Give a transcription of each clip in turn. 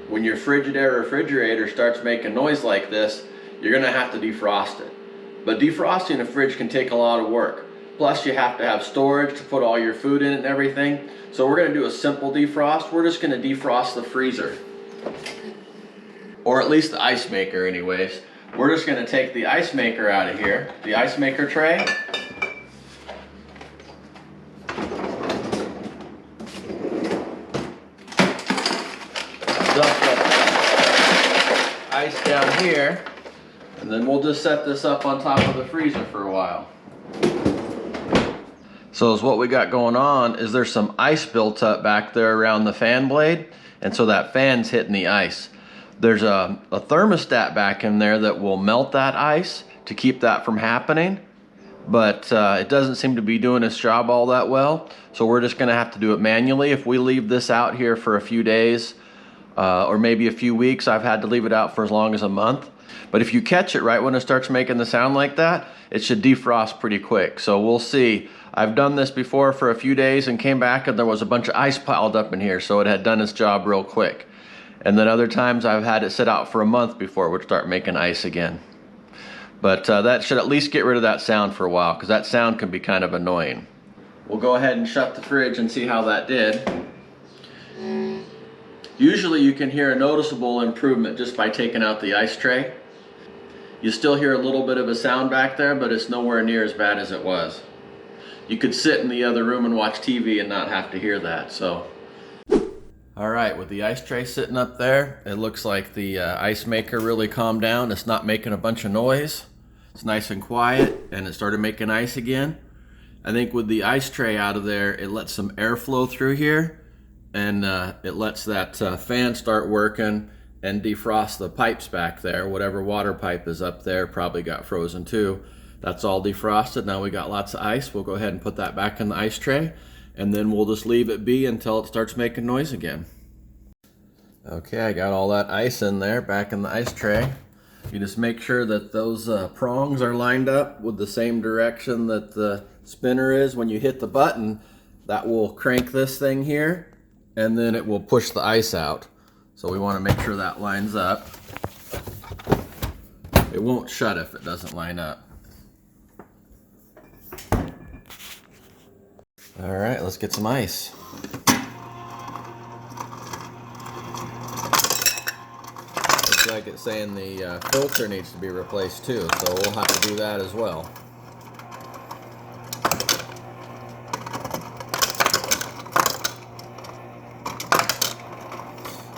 when your Frigidaire refrigerator starts making noise like this, you're gonna have to defrost it. But defrosting a fridge can take a lot of work. Plus you have to have storage to put all your food in and everything. So we're gonna do a simple defrost. We're just gonna defrost the freezer. Or at least the ice maker anyways. We're just gonna take the ice maker out of here, the ice maker tray. Dump the ice down here, and then we'll just set this up on top of the freezer for a while. So what we got going on is there's some ice built up back there around the fan blade, and so that fan's hitting the ice. There's a thermostat back in there that will melt that ice to keep that from happening, but it doesn't seem to be doing its job all that well, so we're just gonna have to do it manually. If we leave this out here for a few days, or maybe a few weeks, I've had to leave it out for as long as a month. But if you catch it right when it starts making the sound like that, it should defrost pretty quick. So we'll see. I've done this before for a few days and came back and there was a bunch of ice piled up in here, so it had done its job real quick. And then other times I've had it sit out for a month before it would start making ice again. But that should at least get rid of that sound for a while, because that sound can be kind of annoying. We'll go ahead and shut the fridge and see how that did. Usually you can hear a noticeable improvement just by taking out the ice tray. You still hear a little bit of a sound back there, but it's nowhere near as bad as it was. You could sit in the other room and watch TV and not have to hear that, so. All right, with the ice tray sitting up there, it looks like the ice maker really calmed down. It's not making a bunch of noise. It's nice and quiet, and it started making ice again. I think with the ice tray out of there, it lets some airflow through here, and it lets that fan start working and defrost the pipes back there. Whatever water pipe is up there probably got frozen too. That's all defrosted. Now we got lots of ice. We'll go ahead and put that back in the ice tray, and then we'll just leave it be until it starts making noise again. Okay, I got all that ice in there, back in the ice tray. You just make sure that those prongs are lined up with the same direction that the spinner is. When you hit the button, that will crank this thing here, and then it will push the ice out. So we want to make sure that lines up. It won't shut if it doesn't line up. All right, let's get some ice. Looks like it's saying the filter needs to be replaced too, so we'll have to do that as well.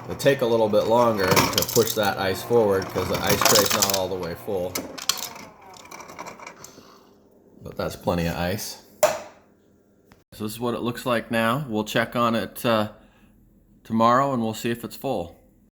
It'll take a little bit longer to push that ice forward because the ice tray's not all the way full. But that's plenty of ice. So this is what it looks like now. We'll check on it tomorrow and we'll see if it's full.